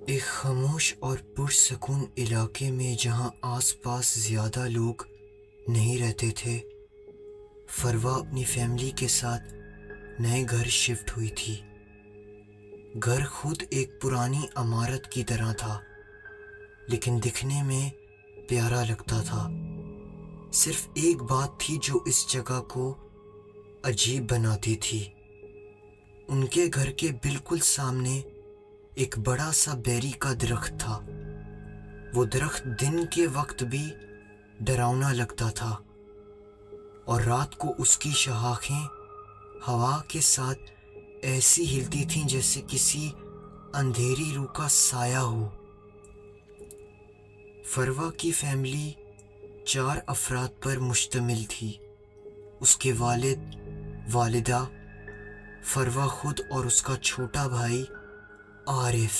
ایک خاموش اور پرسکون علاقے میں جہاں آس پاس زیادہ لوگ نہیں رہتے تھے، فروا اپنی فیملی کے ساتھ نئے گھر شفٹ ہوئی تھی۔ گھر خود ایک پرانی عمارت کی طرح تھا، لیکن دکھنے میں پیارا لگتا تھا۔ صرف ایک بات تھی جو اس جگہ کو عجیب بناتی تھی۔ ان کے گھر کے بالکل سامنے ایک بڑا سا بیری کا درخت تھا۔ وہ درخت دن کے وقت بھی ڈراؤنا لگتا تھا، اور رات کو اس کی شاخیں ہوا کے ساتھ ایسی ہلتی تھیں جیسے کسی اندھیری روح کا سایہ ہو۔ فروا کی فیملی 4 افراد پر مشتمل تھی۔ اس کے والد، والدہ، فروا خود اور اس کا چھوٹا بھائی عارف۔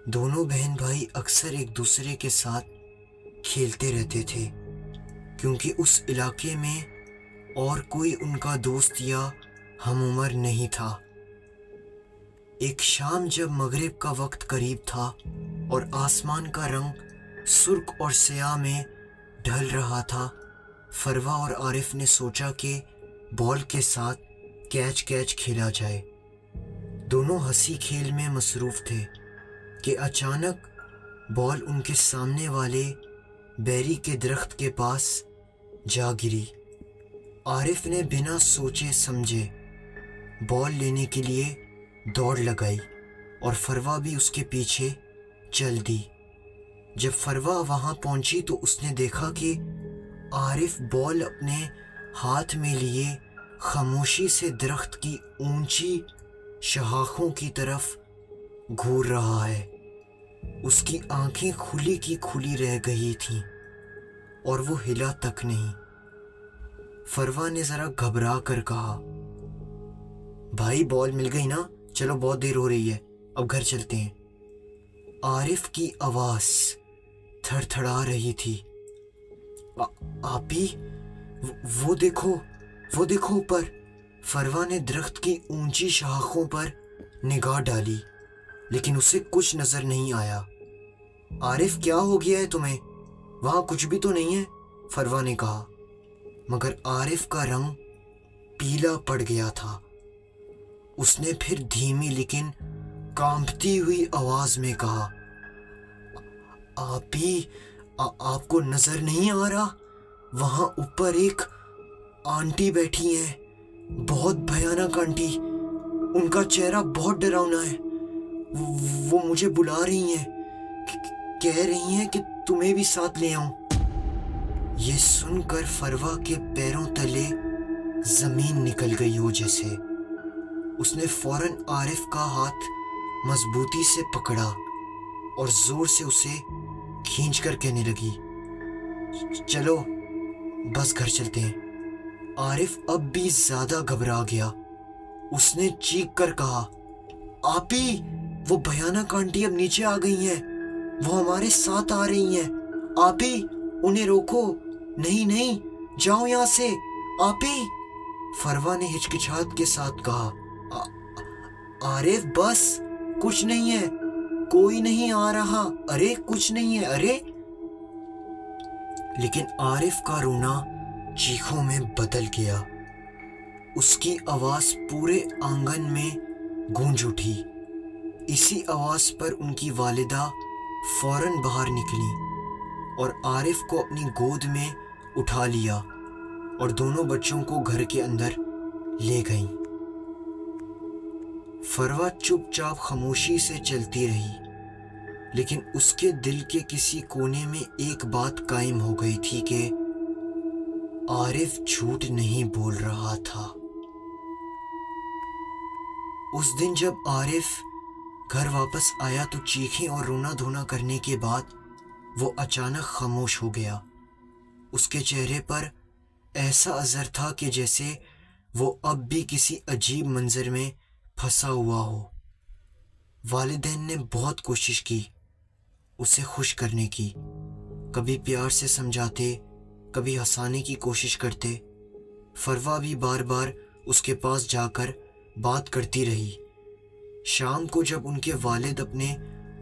دونوں بہن بھائی اکثر ایک دوسرے کے ساتھ کھیلتے رہتے تھے، کیونکہ اس علاقے میں اور کوئی ان کا دوست یا ہم عمر نہیں تھا۔ ایک شام جب مغرب کا وقت قریب تھا اور آسمان کا رنگ سرخ اور سیاہ میں ڈھل رہا تھا، فروا اور عارف نے سوچا کہ بال کے ساتھ کیچ کھیلا جائے۔ دونوں ہنسی کھیل میں مصروف تھے کہ اچانک بال ان کے سامنے والے بیری کے درخت کے پاس جا گری۔ عارف نے بنا سوچے سمجھے بال لینے کے لیے دوڑ لگائی، اور فروا بھی اس کے پیچھے چل دی۔ جب فروا وہاں پہنچی تو اس نے دیکھا کہ عارف بال اپنے ہاتھ میں لیے خاموشی سے درخت کی اونچی شاخوں کی طرف گھور رہا ہے۔ اس کی آنکھیں کھلی کی کھلی رہ گئی تھیں اور وہ ہلا تک نہیں۔ فروا نے ذرا گھبرا کر کہا، بھائی بال مل گئی نا؟ چلو بہت دیر ہو رہی ہے، اب گھر چلتے ہیں۔ عارف کی آواز تھڑ تھڑا رہی تھی۔ آپی، وہ دیکھو اوپر۔ فروا نے درخت کی اونچی شاخوں پر نگاہ ڈالی، لیکن اسے کچھ نظر نہیں آیا۔ عارف، کیا ہو گیا ہے تمہیں؟ وہاں کچھ بھی تو نہیں ہے، فروا نے کہا۔ مگر عارف کا رنگ پیلا پڑ گیا تھا۔ اس نے پھر دھیمی لیکن کانپتی ہوئی آواز میں کہا، آپی، آپ کو نظر نہیں آ رہا؟ وہاں اوپر ایک آنٹی بیٹھی ہیں، بہت بھیانک آنٹی۔ ان کا چہرہ بہت ڈراؤنا ہے۔ وہ مجھے بلا رہی ہیں، کہہ رہی ہیں کہ تمہیں بھی ساتھ لے آؤں۔ یہ سن کر فروا کے پیروں تلے زمین نکل گئی ہو جیسے۔ اس نے فوراً عارف کا ہاتھ مضبوطی سے پکڑا اور زور سے اسے کھینچ کر کہنے لگی، چلو بس گھر چلتے ہیں۔ عارف اب بھی زیادہ گھبرا گیا۔ اس نے چیخ کر کہا، آپی، وہ بھیانک آنٹی اب نیچے آ گئی ہیں، وہ ہمارے ساتھ آ رہی ہیں۔ آپی، انہیں روکو۔ نہیں، جاؤ یہاں سے، آپی، فروا نے ہچکچاہٹ کے ساتھ کہا۔ عارف، بس، کچھ نہیں ہے، کوئی نہیں آ رہا، ارے کچھ نہیں ہے، ارے۔ لیکن عارف کا رونا چیخوں میں بدل گیا۔ اس کی آواز پورے آنگن میں گونج اٹھی۔ اسی آواز پر ان کی والدہ فوراً باہر نکلی اور عارف کو اپنی گود میں اٹھا لیا اور دونوں بچوں کو گھر کے اندر لے گئیں۔ فروا چپ چاپ خاموشی سے چلتی رہی، لیکن اس کے دل کے کسی کونے میں ایک بات قائم ہو گئی تھی کہ عارف جھوٹ نہیں بول رہا تھا۔ اس دن جب عارف گھر واپس آیا تو چیخیں اور رونا دھونا کرنے کے بعد وہ اچانک خاموش ہو گیا۔ اس کے چہرے پر ایسا اثر تھا کہ جیسے وہ اب بھی کسی عجیب منظر میں پھنسا ہوا ہو۔ والدین نے بہت کوشش کی اسے خوش کرنے کی، کبھی پیار سے سمجھاتے، کبھی ہنسانے کی کوشش کرتے۔ فروا بھی بار بار اس کے پاس جا کر بات کرتی رہی۔ شام کو جب ان کے والد اپنے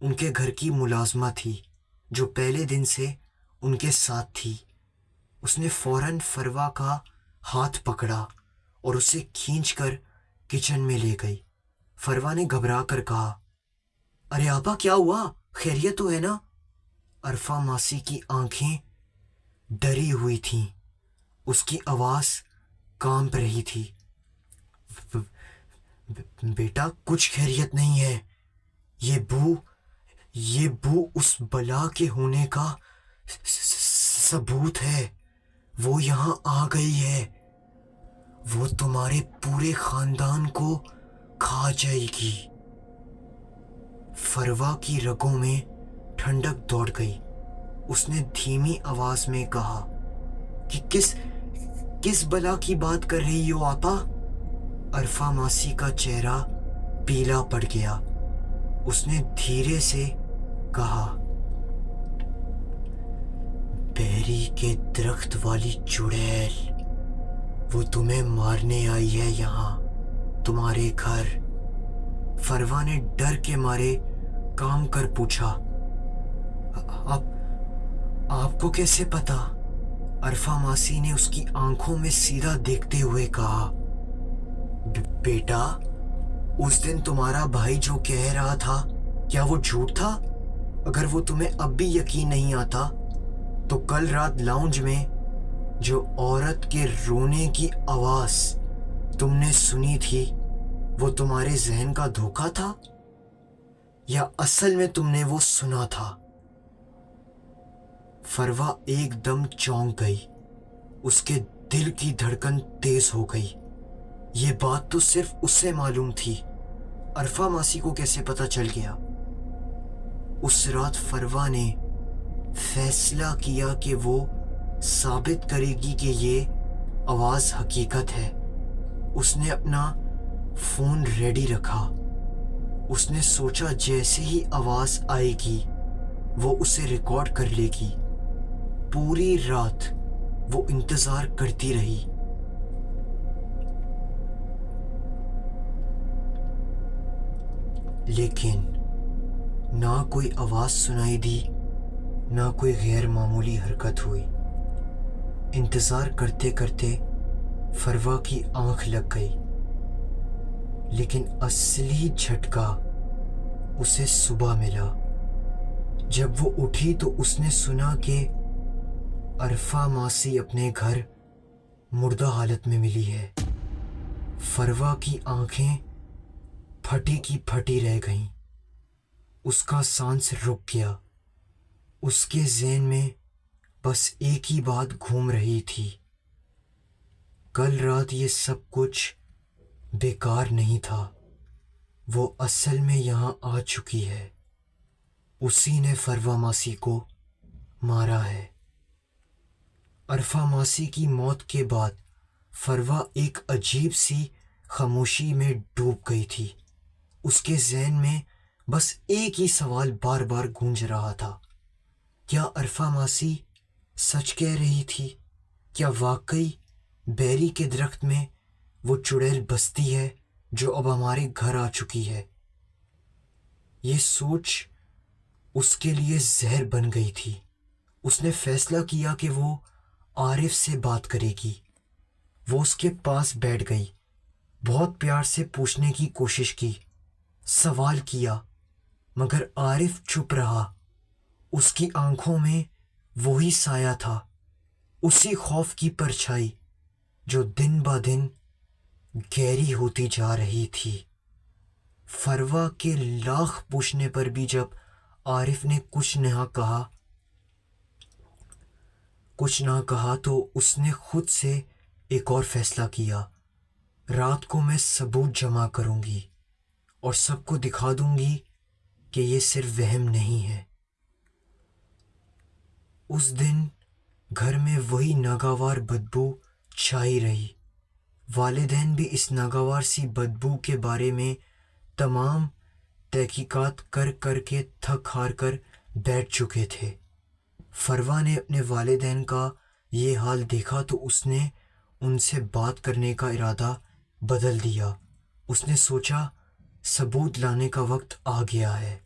ان کے گھر کی ملازمہ تھی جو پہلے دن سے ان کے ساتھ تھی۔ اس نے فوراً فروا کا ہاتھ پکڑا اور اسے کھینچ کر کچن میں لے گئی۔ فروا نے گھبرا کر کہا، ارے آپا کیا ہوا؟ خیریت تو ہے نا؟ عرفہ ماسی کی آنکھیں ڈری ہوئی تھیں، اس کی آواز کانپ رہی تھی۔ بیٹا کچھ خیریت نہیں ہے، یہ بو اس بلا کے ہونے کا ثبوت ہے۔ وہ یہاں آ گئی ہے، وہ تمہارے پورے خاندان کو کھا جائے گی۔ فروا کی رگوں میں ٹھنڈک دوڑ گئی۔ اس نے دھیمی آواز میں کہا کہ کس بلا کی بات کر رہی ہو آپا؟ عرفہ ماسی کا چہرہ پیلا پڑ گیا۔ اس نے دھیرے سے کہا، بیری کے درخت والی چڑیل، وہ تمہیں مارنے آئی ہے یہاں، تمہارے گھر۔ فروا نے ڈر کے مارے کام کر پوچھا، آپ کو کیسے پتا؟ عرفہ ماسی نے اس کی آنکھوں میں سیدھا دیکھتے ہوئے کہا، بیٹا اس دن تمہارا بھائی جو کہہ رہا تھا کیا وہ جھوٹ تھا؟ اگر وہ تمہیں اب بھی یقین نہیں آتا تو کل رات لاؤنج میں جو عورت کے رونے کی آواز تم نے سنی تھی وہ تمہارے ذہن کا دھوکہ تھا یا اصل میں تم نے وہ سنا تھا؟ فروا ایک دم چونک گئی، اس کے دل کی دھڑکن تیز ہو گئی۔ یہ بات تو صرف اسے معلوم تھی، عرفہ ماسی کو کیسے پتہ چل گیا؟ اس رات فروا نے فیصلہ کیا کہ وہ ثابت کرے گی کہ یہ آواز حقیقت ہے۔ اس نے اپنا فون ریڈی رکھا۔ اس نے سوچا جیسے ہی آواز آئے گی وہ اسے ریکارڈ کر لے گی۔ پوری رات وہ انتظار کرتی رہی۔ لیکن نہ کوئی آواز سنائی دی، نہ کوئی غیر معمولی حرکت ہوئی۔ انتظار کرتے کرتے فروا کی آنکھ لگ گئی، لیکن اصلی جھٹکا اسے صبح ملا۔ جب وہ اٹھی تو اس نے سنا کہ عرفہ ماسی اپنے گھر مردہ حالت میں ملی ہے۔ فروا کی آنکھیں پھٹی کی پھٹی رہ گئیں، اس کا سانس رک گیا۔ اس کے ذہن میں بس ایک ہی بات گھوم رہی تھی، کل رات یہ سب کچھ بیکار نہیں تھا، وہ اصل میں یہاں آ چکی ہے، اسی نے فروا ماسی کو مارا ہے۔ عرفہ ماسی کی موت کے بعد فروا ایک عجیب سی خاموشی میں ڈوب گئی تھی۔ اس کے ذہن میں بس ایک ہی سوال بار بار گونج رہا تھا، کیا عرفہ ماسی سچ کہہ رہی تھی؟ کیا واقعی بیری کے درخت میں وہ چڑیل بستی ہے جو اب ہمارے گھر آ چکی ہے؟ یہ سوچ اس کے لیے زہر بن گئی تھی۔ اس نے فیصلہ کیا کہ وہ عارف سے بات کرے گی۔ وہ اس کے پاس بیٹھ گئی، بہت پیار سے پوچھنے کی کوشش کی، سوال کیا، مگر عارف چپ رہا۔ اس کی آنکھوں میں وہی سایہ تھا، اسی خوف کی پرچھائی جو دن بہ دن گہری ہوتی جا رہی تھی۔ فروا کے لاکھ پوچھنے پر بھی جب عارف نے کچھ نہ کہا تو اس نے خود سے ایک اور فیصلہ کیا، رات کو میں ثبوت جمع کروں گی اور سب کو دکھا دوں گی کہ یہ صرف وہم نہیں ہے۔ اس دن گھر میں وہی ناگوار بدبو چھائی رہی۔ والدین بھی اس ناگوار سی بدبو کے بارے میں تمام تحقیقات کر کے تھک ہار کر بیٹھ چکے تھے۔ فروا نے اپنے والدین کا یہ حال دیکھا تو اس نے ان سے بات کرنے کا ارادہ بدل دیا۔ اس نے سوچا ثبوت لانے کا وقت آ گیا ہے۔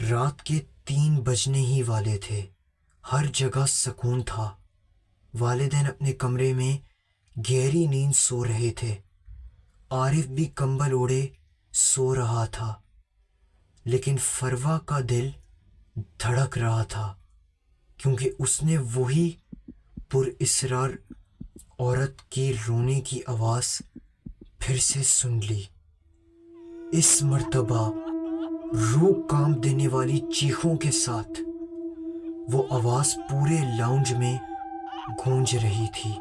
رات کے 3 بجنے ہی والے تھے. ہر جگہ سکون تھا. والدین اپنے کمرے میں گہری نیند سو رہے تھے. عارف بھی کمبل اوڑھے سو رہا تھا. لیکن فروا کا دل دھڑک رہا تھا کیونکہ اس نے وہی پر اسرار عورت کی رونے کی آواز پھر سے سن لی. اس مرتبہ روح کانپ دینے والی چیخوں کے ساتھ وہ آواز پورے لاؤنج میں گونج رہی تھی،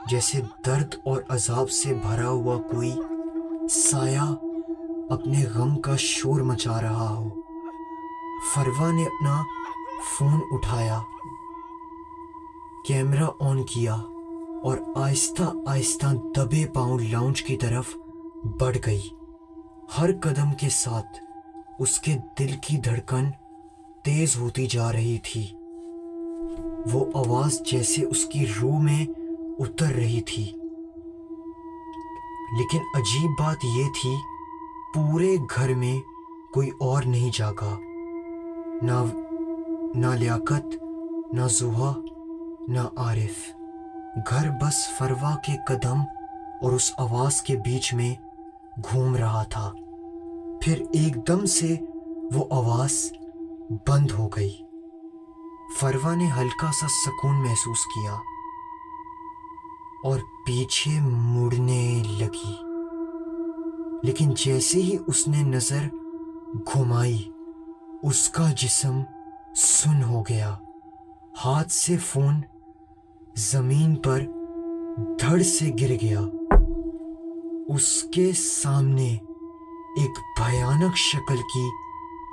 جیسے درد اور عذاب سے بھرا ہوا کوئی سایہ اپنے غم کا شور مچا رہا ہو. فروا نے اپنا فون اٹھایا، کیمرہ آن کیا اور آہستہ آہستہ دبے پاؤں لاؤنج کی طرف بڑھ گئی. ہر قدم کے ساتھ اس کے دل کی دھڑکن تیز ہوتی جا رہی تھی. وہ آواز جیسے اس کی روح میں اتر رہی تھی. لیکن عجیب بات یہ تھی، پورے گھر میں کوئی اور نہیں جاگا. نہ لیاقت، نہ زحا، نہ عارف. گھر بس فروا کے قدم اور اس آواز کے بیچ میں گھوم رہا تھا. پھر ایک دم سے وہ آواز بند ہو گئی. فروا نے ہلکا سا سکون محسوس کیا اور پیچھے مڑنے لگی. لیکن جیسے ہی اس نے نظر گھمائی، اس کا جسم سن ہو گیا. ہاتھ سے فون زمین پر دھڑ سے گر گیا. اس کے سامنے ایک بھیانک شکل کی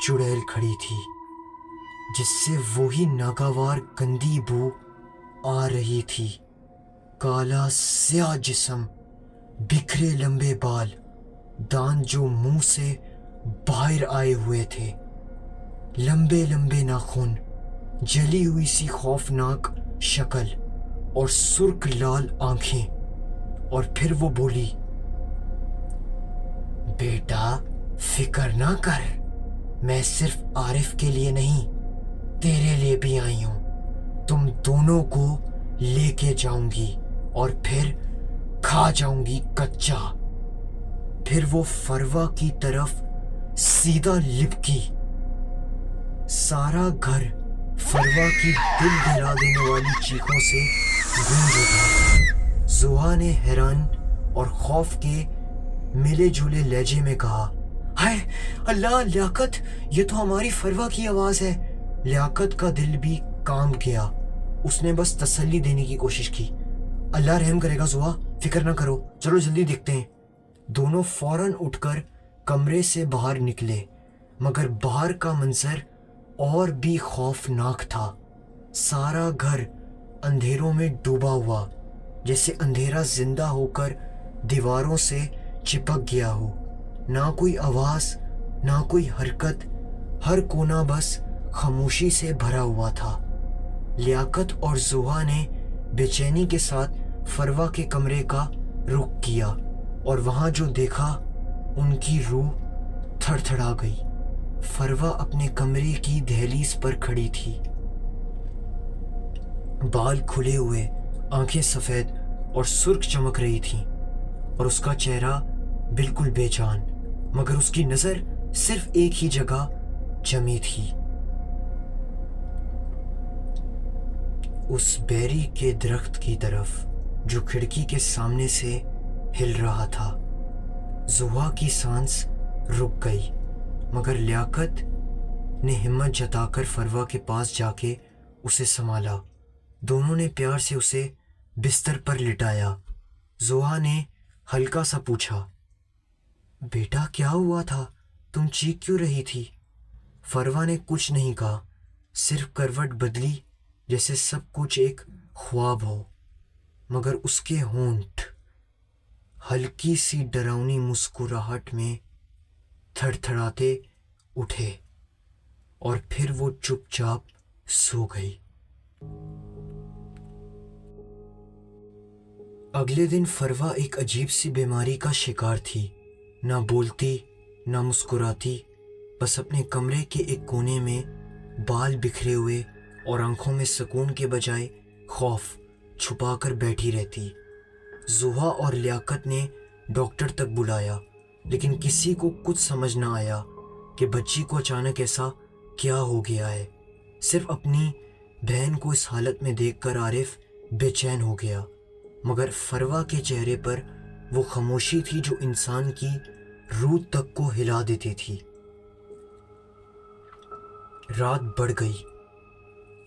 چڑیل کھڑی تھی، جس سے وہی ناگوار گندی بو آ رہی تھی. کالا سیاہ جسم، بکھرے لمبے بال، دانت جو منہ سے باہر آئے ہوئے تھے، لمبے لمبے ناخن، جلی ہوئی سی خوفناک شکل اور سرخ لال آنکھیں. اور پھر وہ بولی، بیٹا فکر نہ کر، میں صرف عارف کے لیے نہیں، تیرے لیے بھی آئی ہوں. تم دونوں کو لے کے جاؤں گی اور پھر کھا جاؤں گی کچا. پھر وہ فروا کی طرف سیدھا لپکی. سارا گھر فروا کی دل دہلا دینے والی چیخوں سے گونج اٹھا. زحا نے حیران اور خوف کے ملے جلے لہجے میں کہا، ہائے اللہ لیاقت، یہ تو ہماری فروا کی آواز ہے. لیاقت کا دل بھی کانپ گیا. اس نے بس تسلی دینے کی کوشش کی، اللہ رحم کرے گا زحا، فکر نہ کرو، چلو جلدی دیکھتے ہیں. دونوں فوراً اٹھ کر کمرے سے باہر نکلے، مگر باہر کا منظر اور بھی خوفناک تھا. سارا گھر اندھیروں میں ڈوبا ہوا، جیسے اندھیرا زندہ ہو کر دیواروں سے چپک گیا ہو. نہ کوئی آواز، نہ کوئی حرکت، ہر کونا بس خاموشی سے بھرا ہوا تھا. لیاقت اور زحا نے بے چینی کے ساتھ فروا کے کمرے کا رخ کیا اور وہاں جو دیکھا ان کی روح تھڑ تھڑا گئی. فروا اپنے کمرے کی دہلیز پر کھڑی تھی، بال کھلے ہوئے، آنکھیں سفید اور سرخ چمک رہی تھیں، اور اس کا چہرہ بالکل بے جان، مگر اس کی نظر صرف ایک ہی جگہ جمی تھی، اس بیری کے درخت کی طرف جو کھڑکی کے سامنے سے ہل رہا تھا. زحا کی سانس رک گئی، مگر لیاقت نے ہمت جتا کر فروا کے پاس جا کے اسے سنبھالا. دونوں نے پیار سے اسے بستر پر لٹایا. زحا نے ہلکا سا پوچھا، بیٹا کیا ہوا تھا، تم چیخ کیوں رہی تھی؟ فروا نے کچھ نہیں کہا، صرف کروٹ بدلی جیسے سب کچھ ایک خواب ہو. مگر اس کے ہونٹ ہلکی سی ڈراؤنی مسکراہٹ میں تھڑ تھڑاتے اٹھے اور پھر وہ چپ چاپ سو گئی. اگلے دن فروا ایک عجیب سی بیماری کا شکار تھی. نہ بولتی، نہ مسکراتی، بس اپنے کمرے کے ایک کونے میں بال بکھرے ہوئے اور آنکھوں میں سکون کے بجائے خوف چھپا کر بیٹھی رہتی۔ زحا اور لیاقت نے ڈاکٹر تک بلایا، لیکن کسی کو کچھ سمجھ نہ آیا کہ بچی کو اچانک ایسا کیا ہو گیا ہے۔ صرف اپنی بہن کو اس حالت میں دیکھ کر عارف بے چین ہو گیا، مگر فروا کے چہرے پر وہ خاموشی تھی جو انسان کی روح تک کو ہلا دیتی تھی۔ رات بڑھ گئی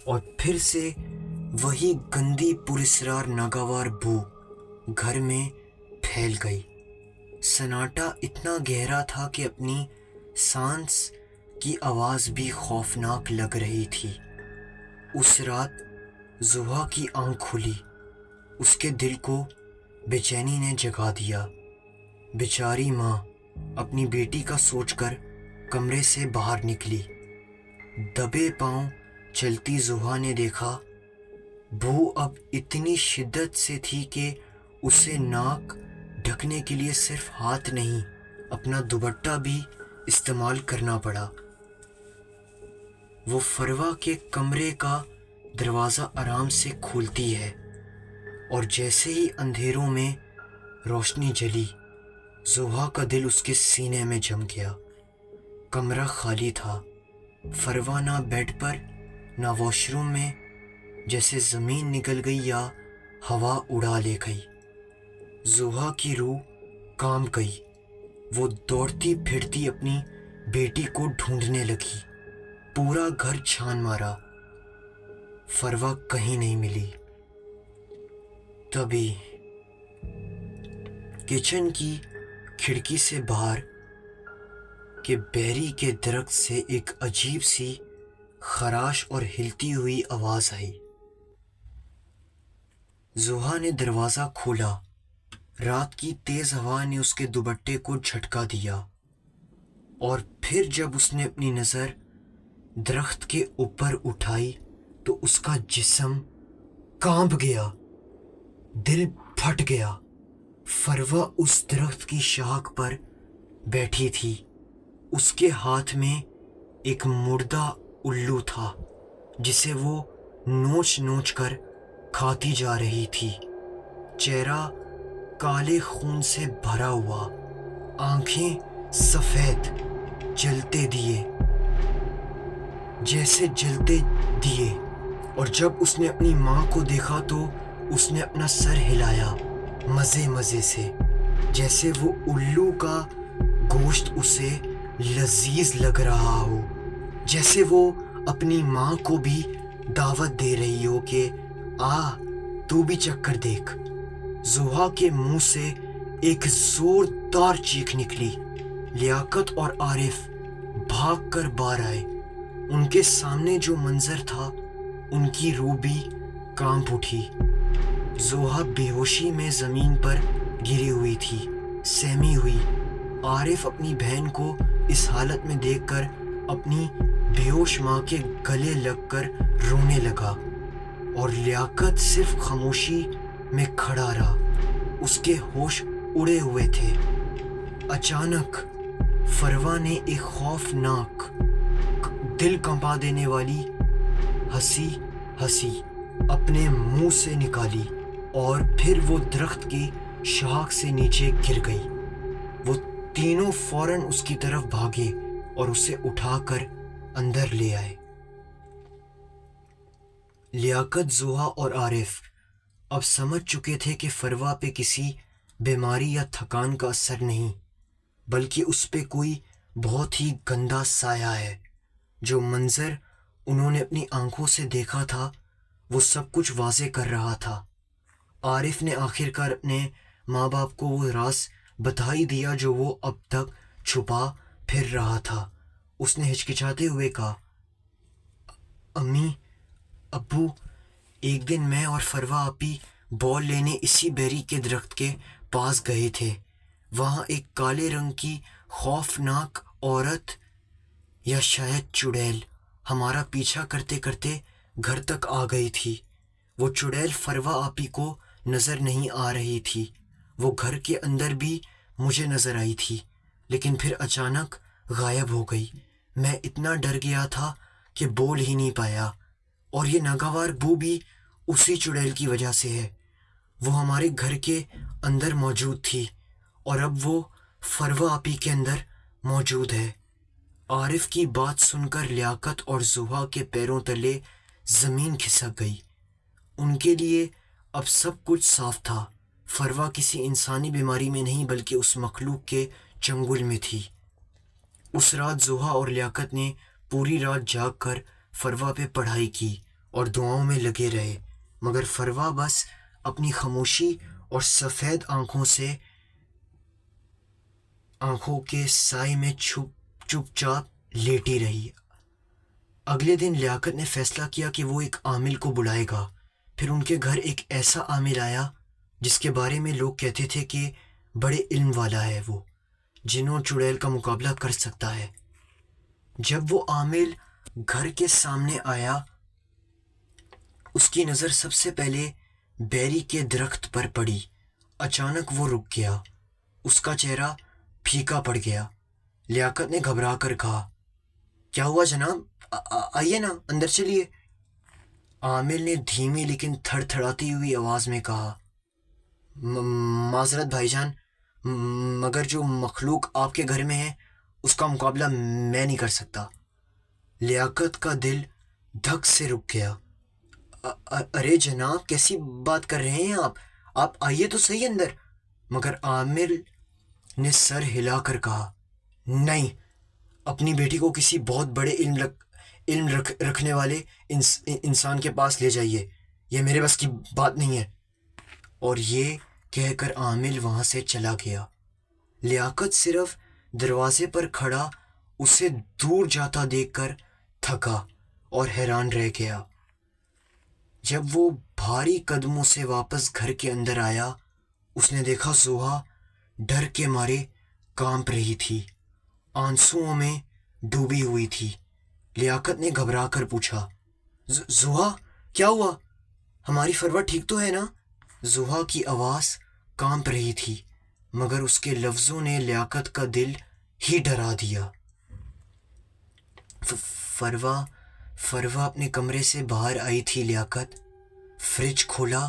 اور پھر سے وہی گندی پراسرار ناگوار بو گھر میں پھیل گئی۔ سناٹا اتنا گہرا تھا کہ اپنی سانس کی آواز بھی خوفناک لگ رہی تھی۔ اس رات زحا کی آنکھ کھلی، اس کے دل کو بے چینی نے جگا دیا۔ بیچاری ماں اپنی بیٹی کا سوچ کر کمرے سے باہر نکلی۔ دبے پاؤں چلتی زحا نے دیکھا بو اب اتنی شدت سے تھی کہ اسے ناک ڈھکنے کے لیے صرف ہاتھ نہیں، اپنا دوپٹہ بھی استعمال کرنا پڑا۔ وہ فروا کے کمرے کا دروازہ آرام سے کھولتی ہے اور جیسے ہی اندھیروں میں روشنی جلی، زحا کا دل اس کے سینے میں جم گیا۔ کمرہ خالی تھا، فروا نہ بیڈ پر نہ واش روم میں، جیسے زمین نکل گئی یا ہوا اڑا لے گئی۔ زحا کی روح کانپ گئی، وہ دوڑتی پھرتی اپنی بیٹی کو ڈھونڈنے لگی۔ پورا گھر چھان مارا، فروا کہیں نہیں ملی۔ تبھی کچن کی کھڑکی سے باہر کے بیری کے درخت سے ایک عجیب سی خراش اور ہلتی ہوئی آواز آئی۔ زحا نے دروازہ کھولا۔ رات کی تیز ہوا نے اس کے دوپٹے کو جھٹکا دیا، اور پھر جب اس نے اپنی نظر درخت کے اوپر اٹھائی تو اس کا جسم کانپ گیا، دل پھٹ گیا۔ فروا اس درخت کی شاخ پر بیٹھی تھی، اس کے ہاتھ میں ایک مردہ الو تھا جسے وہ نوچ نوچ کر کھاتی جا رہی تھی۔ چہرہ کالے خون سے بھرا ہوا، آنکھیں سفید، جلتے دیے جیسے جلتے دیے۔ اور جب اس نے اپنی ماں کو دیکھا تو اس نے اپنا سر ہلایا مزے مزے سے، جیسے وہ الو کا گوشت اسے لذیذ لگ رہا ہو، جیسے وہ اپنی ماں کو بھی دعوت دے رہی ہو کہ آ تو بھی چکھ کر دیکھ۔ زحا کے منہ سے ایک زوردار چیخ نکلی۔ لیاقت اور عارف بھاگ کر باہر آئے۔ ان کے سامنے جو منظر تھا، ان کی روح بھی کانپ اٹھی۔ زحا بے ہوشی میں زمین پر گری ہوئی تھی، سہمی ہوئی۔ عارف اپنی بہن کو اس حالت میں دیکھ کر اپنی بے ہوش ماں کے گلے لگ کر رونے لگا، اور لیاقت صرف خاموشی میں کھڑا رہا، اس کے ہوش اڑے ہوئے تھے۔ اچانک فروا نے ایک خوفناک، دل کمپا دینے والی ہنسی اپنے منہ سے نکالی، اور پھر وہ درخت کی شاخ سے نیچے گر گئی۔ وہ تینوں فوراً اس کی طرف بھاگے اور اسے اٹھا کر اندر لے آئے۔ لیاقت، زحا اور عارف اب سمجھ چکے تھے کہ فروا پہ کسی بیماری یا تھکان کا اثر نہیں، بلکہ اس پہ کوئی بہت ہی گندا سایہ ہے۔ جو منظر انہوں نے اپنی آنکھوں سے دیکھا تھا وہ سب کچھ واضح کر رہا تھا۔ عارف نے آخر کار اپنے ماں باپ کو وہ راز بتا ہی دیا جو وہ اب تک چھپا پھر رہا تھا۔ اس نے ہچکچاتے ہوئے کہا، امی، ابو، ایک دن میں اور فروا آپی بال لینے اسی بیری کے درخت کے پاس گئے تھے۔ وہاں ایک کالے رنگ کی خوفناک عورت یا شاید چڑیل ہمارا پیچھا کرتے کرتے گھر تک آ گئی تھی۔ وہ چڑیل فروا آپی کو نظر نہیں آ رہی تھی، وہ گھر کے اندر بھی مجھے نظر آئی تھی، لیکن پھر اچانک غائب ہو گئی۔ میں اتنا ڈر گیا تھا کہ بول ہی نہیں پایا، اور یہ ناگوار بو بھی اسی چڑیل کی وجہ سے ہے۔ وہ ہمارے گھر کے اندر موجود تھی اور اب وہ فروا آپی کے اندر موجود ہے۔ عارف کی بات سن کر لیاقت اور زحا کے پیروں تلے زمین کھسک گئی۔ ان کے لیے اب سب کچھ صاف تھا۔ فروا کسی انسانی بیماری میں نہیں بلکہ اس مخلوق کے چنگل میں تھی۔ اس رات زحا اور لیاقت نے پوری رات جاگ کر فروا پہ پڑھائی کی اور دعاؤں میں لگے رہے، مگر فروا بس اپنی خاموشی اور سفید آنکھوں کے سائے میں چپ چاپ لیٹی رہی۔ اگلے دن لیاقت نے فیصلہ کیا کہ وہ ایک عامل کو بلائے گا۔ پھر ان کے گھر ایک ایسا عامل آیا جس کے بارے میں لوگ کہتے تھے کہ بڑے علم والا ہے، وہ جنوں چڑیل کا مقابلہ کر سکتا ہے۔ جب وہ عامل گھر کے سامنے آیا، اس کی نظر سب سے پہلے بیری کے درخت پر پڑی۔ اچانک وہ رک گیا، اس کا چہرہ پھیکا پڑ گیا۔ لیاقت نے گھبرا کر کہا، کیا ہوا جناب؟ آئیے نا، اندر چلیے۔ عامل نے دھیمی لیکن تھڑ تھڑاتی ہوئی آواز میں کہا، معذرت بھائی جان، مگر جو مخلوق آپ کے گھر میں ہے اس کا مقابلہ میں نہیں کر سکتا۔ لیاقت کا دل دھک سے رک گیا۔ ارے جناب، کیسی بات کر رہے ہیں آپ آئیے تو صحیح اندر۔ مگر عامل نے سر ہلا کر کہا، نہیں، اپنی بیٹی کو کسی بہت بڑے علم رکھنے والے انسان کے پاس لے جائیے، یہ میرے بس کی بات نہیں ہے۔ اور یہ کہہ کر عامل وہاں سے چلا گیا۔ لیاقت صرف دروازے پر کھڑا اسے دور جاتا دیکھ کر تھکا اور حیران رہ گیا۔ جب وہ بھاری قدموں سے واپس گھر کے اندر آیا، اس نے دیکھا زحا ڈر کے مارے کانپ رہی تھی، آنسوؤں میں ڈوبی ہوئی تھی۔ لیاقت نے گھبرا کر پوچھا، زحا کیا ہوا؟ ہماری فروا ٹھیک تو ہے نا؟ زحا کی آواز کانپ رہی تھی، مگر اس کے لفظوں نے لیاقت کا دل ہی ڈرا دیا۔ فروا اپنے کمرے سے باہر آئی تھی لیاقت، فریج کھولا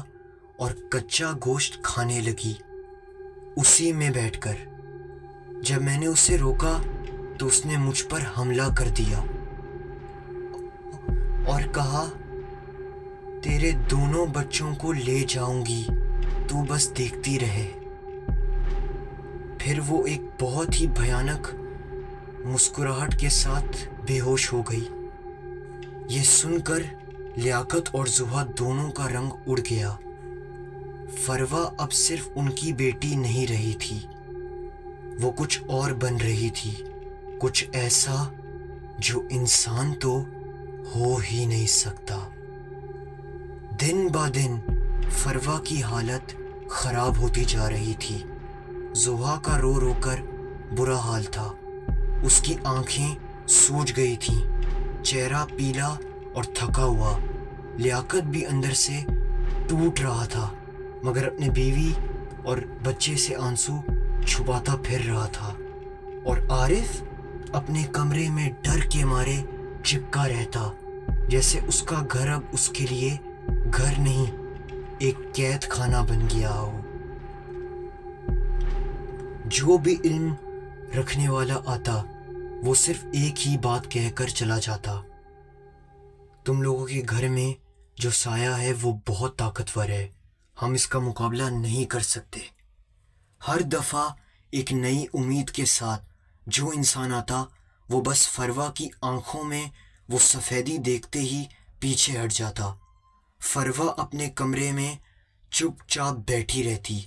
اور کچا گوشت کھانے لگی، اسی میں بیٹھ کر۔ جب میں نے اسے روکا تو اس نے مجھ پر حملہ کر دیا اور کہا، تیرے دونوں بچوں کو لے جاؤں گی، تو بس دیکھتی رہے۔ پھر وہ ایک بہت ہی بھیانک مسکراہٹ کے ساتھ بے ہوش ہو گئی۔ یہ سن کر لیاقت اور زحا دونوں کا رنگ اڑ گیا۔ فروا اب صرف ان کی بیٹی نہیں رہی تھی، وہ کچھ اور بن رہی تھی، کچھ ایسا جو انسان تو ہو ہی نہیں سکتا۔ دن با دن فروا کی حالت خراب ہوتی جا رہی تھی۔ زحا کا رو رو کر برا حال تھا، اس کی آنکھیں سوج گئی تھیں، چہرہ پیلا اور تھکا ہوا۔ لیاقت بھی اندر سے ٹوٹ رہا تھا، مگر اپنے بیوی اور بچے سے آنسو چھپاتا پھر رہا تھا۔ اور عارف اپنے کمرے میں ڈر کے مارے چپکا رہتا، جیسے اس کا گھر اب اس کے لیے گھر نہیں، ایک قید خانہ بن گیا ہو۔ جو بھی علم رکھنے والا آتا، وہ صرف ایک ہی بات کہہ کر چلا جاتا، تم لوگوں کے گھر میں جو سایہ ہے وہ بہت طاقتور ہے، ہم اس کا مقابلہ نہیں کر سکتے۔ ہر دفعہ ایک نئی امید کے ساتھ جو انسان آتا، وہ بس فروا کی آنکھوں میں وہ سفیدی دیکھتے ہی پیچھے ہٹ جاتا۔ فروا اپنے کمرے میں چپ چاپ بیٹھی رہتی،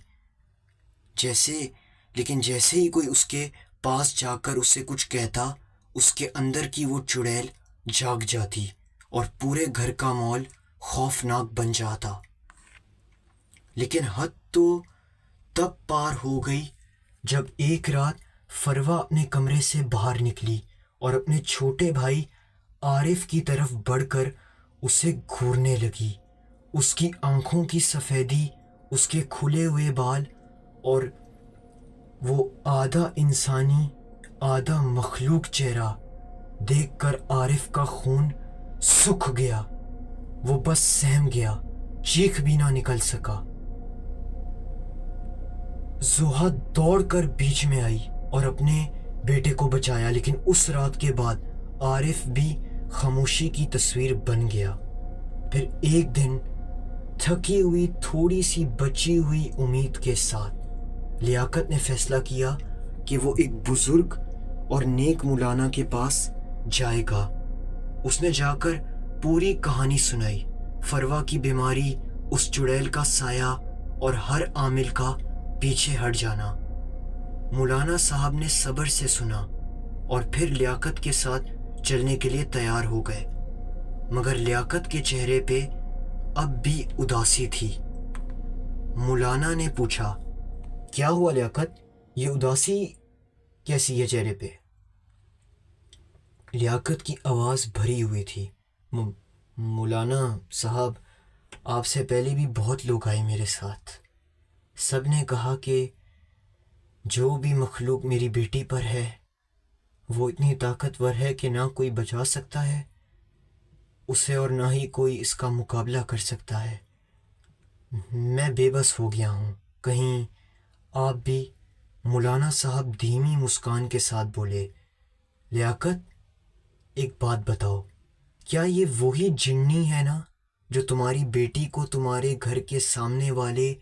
لیکن جیسے ہی کوئی اس کے پاس جا کر اسے کچھ کہتا، اس کے اندر کی وہ چڑیل جاگ جاتی اور پورے گھر کا ماحول خوفناک بن جاتا۔ لیکن حد تو تب پار ہو گئی جب ایک رات فروا اپنے کمرے سے باہر نکلی اور اپنے چھوٹے بھائی عارف کی طرف بڑھ کر اسے گھورنے لگی۔ اس کی آنکھوں کی سفیدی، اس کے کھلے ہوئے بال اور وہ آدھا انسانی آدھا مخلوق چہرہ دیکھ کر عارف کا خون سوکھ گیا، وہ بس سہم گیا، چیخ بھی نہ نکل سکا۔ زوہا دوڑ کر بیچ میں آئی اور اپنے بیٹے کو بچایا، لیکن اس رات کے بعد عارف بھی خاموشی کی تصویر بن گیا۔ پھر ایک دن تھکی ہوئی، تھوڑی سی بچی ہوئی امید کے ساتھ لیاقت نے فیصلہ کیا کہ وہ ایک بزرگ اور نیک مولانا کے پاس جائے گا۔ اس نے جا کر پوری کہانی سنائی، فروا کی بیماری، اس چڑیل کا سایہ اور ہر عامل کا پیچھے ہٹ جانا۔ مولانا صاحب نے صبر سے سنا اور پھر لیاقت کے ساتھ چلنے کے لیے تیار ہو گئے، مگر لیاقت کے چہرے پہ اب بھی اداسی تھی۔ مولانا نے پوچھا، کیا ہوا لیاقت؟ یہ اداسی کیسی ہے چہرے پہ؟ لیاقت کی آواز بھری ہوئی تھی، مولانا صاحب، آپ سے پہلے بھی بہت لوگ آئے میرے ساتھ، سب نے کہا کہ جو بھی مخلوق میری بیٹی پر ہے وہ اتنی طاقتور ہے کہ نہ کوئی بچا سکتا ہے اسے اور نہ ہی کوئی اس کا مقابلہ کر سکتا ہے۔ میں بے بس ہو گیا ہوں، کہیں آپ بھی؟ مولانا صاحب دھیمی مسکان کے ساتھ بولے، لیاقت ایک بات بتاؤ، کیا یہ وہی جنی ہے نا جو تمہاری بیٹی کو تمہارے گھر کے سامنے والے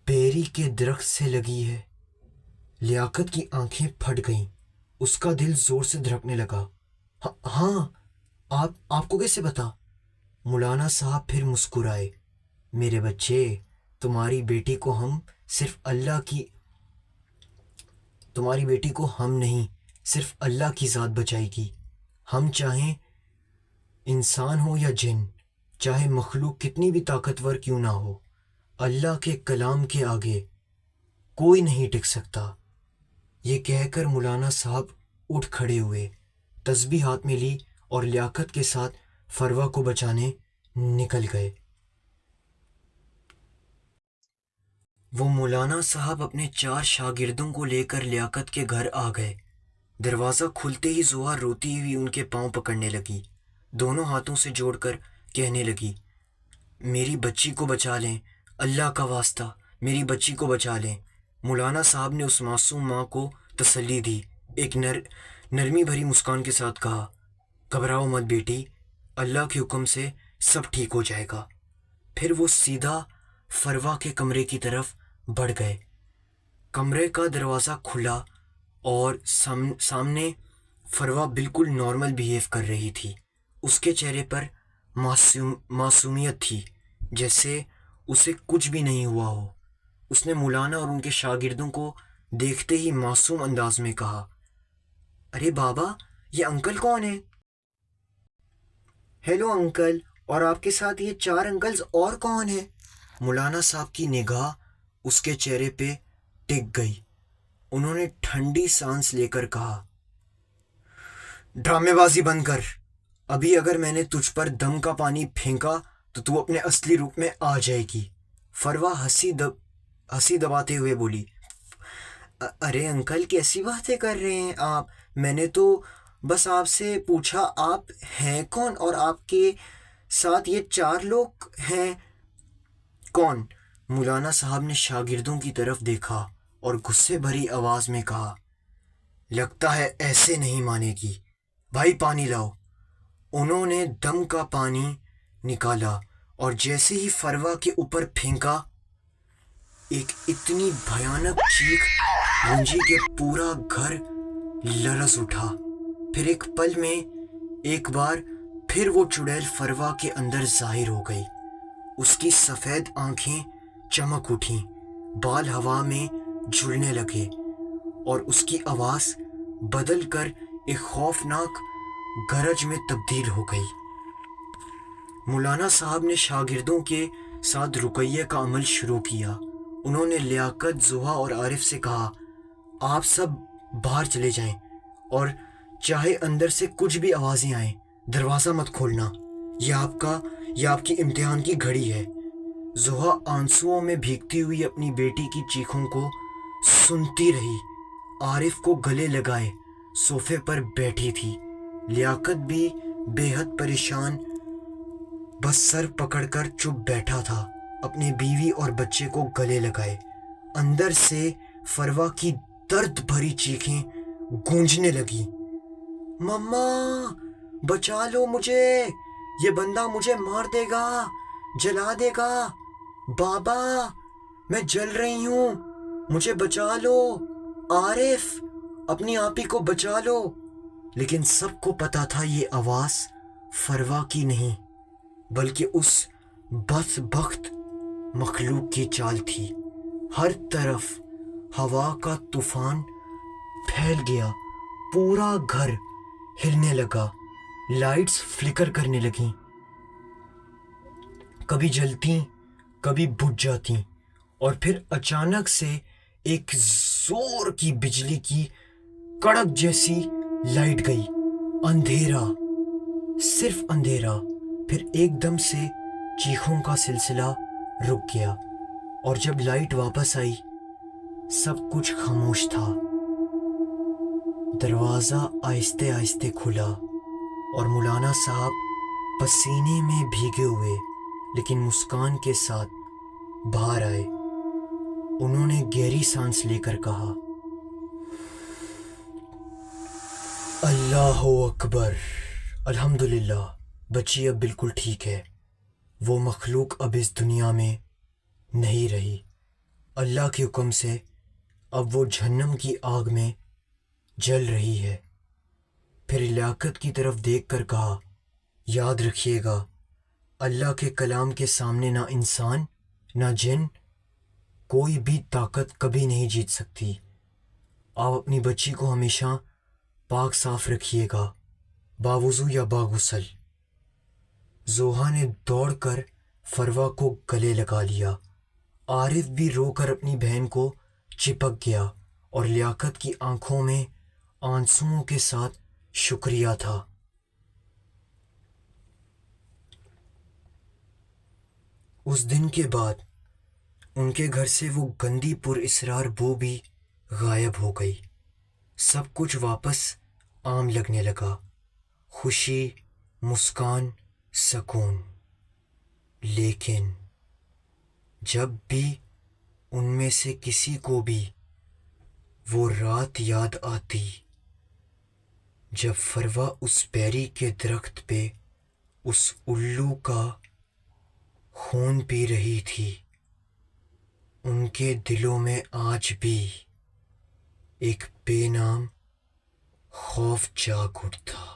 بیری کے درخت سے لگی ہے؟ لیاقت کی آنکھیں پھٹ گئیں، اس کا دل زور سے دھڑکنے لگا۔ ہاں، آپ کو کیسے پتا؟ مولانا صاحب پھر مسکرائے، میرے بچے، تمہاری بیٹی کو ہم نہیں، صرف اللہ کی ذات بچائے گی۔ ہم چاہیں انسان ہو یا جن، چاہے مخلوق کتنی بھی طاقتور کیوں نہ ہو، اللہ کے کلام کے آگے کوئی نہیں ٹک سکتا۔ یہ کہہ کر مولانا صاحب اٹھ کھڑے ہوئے، تسبیح ہاتھ میں لی اور لیاقت کے ساتھ فروا کو بچانے نکل گئے۔ وہ مولانا صاحب اپنے 4 شاگردوں کو لے کر لیاقت کے گھر آ گئے۔ دروازہ کھلتے ہی زوہا روتی ہوئی ان کے پاؤں پکڑنے لگی، دونوں ہاتھوں سے جوڑ کر کہنے لگی، میری بچی کو بچا لیں، اللہ کا واسطہ میری بچی کو بچا لیں۔ مولانا صاحب نے اس معصوم ماں کو تسلی دی، ایک نرمی بھری مسکان کے ساتھ کہا، گھبراؤ مت بیٹی، اللہ کے حکم سے سب ٹھیک ہو جائے گا۔ پھر وہ سیدھا فروا کے کمرے کی طرف بڑھ گئے۔ کمرے کا دروازہ کھلا اور سامنے فروا بالکل نارمل بیہیو کر رہی تھی۔ اس کے چہرے پر معصومیت تھی، جیسے اسے کچھ بھی نہیں ہوا ہو۔ اس نے مولانا اور ان کے شاگردوں کو دیکھتے ہی معصوم انداز میں کہا، ارے بابا، یہ انکل کون ہے؟ ہیلو انکل، اور آپ کے ساتھ یہ 4 انکلز اور کون ہیں؟ مولانا صاحب کی نگاہ اس کے چہرے پہ ٹک گئی۔ انہوں نے ٹھنڈی سانس لے کر کہا، ڈرامے بازی بند کر، ابھی اگر میں نے تجھ پر دم کا پانی پھینکا تو تو اپنے اصلی روپ میں آ جائے گی۔ فروا ہنسی دباتے ہوئے بولی، ارے انکل، کیسی باتیں کر رہے ہیں آپ؟ میں نے تو بس آپ سے پوچھا آپ ہیں کون، اور آپ کے ساتھ یہ 4 لوگ ہیں کون؟ مولانا صاحب نے شاگردوں کی طرف دیکھا اور غصے بھری آواز میں کہا، لگتا ہے ایسے نہیں مانے گی، بھائی پانی لاؤ۔ انہوں نے دم کا پانی نکالا اور جیسے ہی فروا کے اوپر پھینکا، ایک اتنی بھیانک چیخ گونجی کہ پورا گھر لرز اٹھا۔ پھر ایک پل میں ایک بار پھر وہ چڑیل فروا کے اندر ظاہر ہو گئی۔ اس کی سفید آنکھیں چمک اٹھیں، بال ہوا میں جھولنے لگے اور اس کی آواز بدل کر ایک خوفناک گرج میں تبدیل ہو گئی۔ مولانا صاحب نے شاگردوں کے ساتھ رقیہ کا عمل شروع کیا۔ انہوں نے لیاقت، زوہا اور عارف سے کہا، آپ سب باہر چلے جائیں اور چاہے اندر سے کچھ بھی آوازیں آئیں، دروازہ مت کھولنا، یہ آپ کی امتحان کی گھڑی ہے۔ زوہا آنسوؤں میں بھیگتی ہوئی اپنی بیٹی کی چیخوں کو سنتی رہی۔ عارف کو گلے لگائے صوفے پر بیٹھی تھی، لیاقت بھی بے حد پریشان بس سر پکڑ کر چپ بیٹھا تھا، اپنی بیوی اور بچے کو گلے لگائے۔ اندر سے فروا کی درد بھری چیخیں گونجنے لگی، مما بچا لو مجھے، یہ بندہ مجھے مار دے گا، جلا دے گا، بابا میں جل رہی ہوں، مجھے بچا لو، عارف اپنی آپی کو بچا لو۔ لیکن سب کو پتا تھا یہ آواز فروا کی نہیں بلکہ اس بدبخت مخلوق کی چال تھی۔ ہر طرف ہوا کا طوفان پھیل گیا، پورا گھر ہلنے لگا، لائٹس فلکر کرنے لگیں، کبھی جلتیں کبھی بجھ جاتیں، اور پھر اچانک سے ایک زور کی بجلی کی کڑک جیسی لائٹ گئی۔ اندھیرا، صرف اندھیرا۔ پھر ایک دم سے چیخوں کا سلسلہ رک گیا، اور جب لائٹ واپس آئی سب کچھ خاموش تھا۔ دروازہ آہستہ آہستہ کھلا اور مولانا صاحب پسینے میں بھیگے ہوئے لیکن مسکان کے ساتھ باہر آئے۔ انہوں نے گہری سانس لے کر کہا، اللہ اکبر، الحمدللہ، بچی اب بالکل ٹھیک ہے، وہ مخلوق اب اس دنیا میں نہیں رہی، اللہ کے حکم سے اب وہ جہنم کی آگ میں جل رہی ہے۔ پھر لیاقت کی طرف دیکھ کر کہا، یاد رکھیے گا، اللہ کے کلام کے سامنے نہ انسان نہ جن، کوئی بھی طاقت کبھی نہیں جیت سکتی۔ آپ اپنی بچی کو ہمیشہ پاک صاف رکھیے گا، باوضو یا باغسل۔ زوہا نے دوڑ کر فروا کو گلے لگا لیا، عارف بھی رو کر اپنی بہن کو چپک گیا، اور لیاقت کی آنکھوں میں آنسوؤں کے ساتھ شکریہ تھا۔ اس دن کے بعد ان کے گھر سے وہ گندی پر اسرار بو بھی غائب ہو گئی، سب کچھ واپس عام لگنے لگا، خوشی، مسکان، سکون۔ لیکن جب بھی ان میں سے کسی کو بھی وہ رات یاد آتی جب فروا اس بیری کے درخت پہ اس الو کا خون پی رہی تھی، ان کے دلوں میں آج بھی ایک بے نام خوف جاگ اٹھتا۔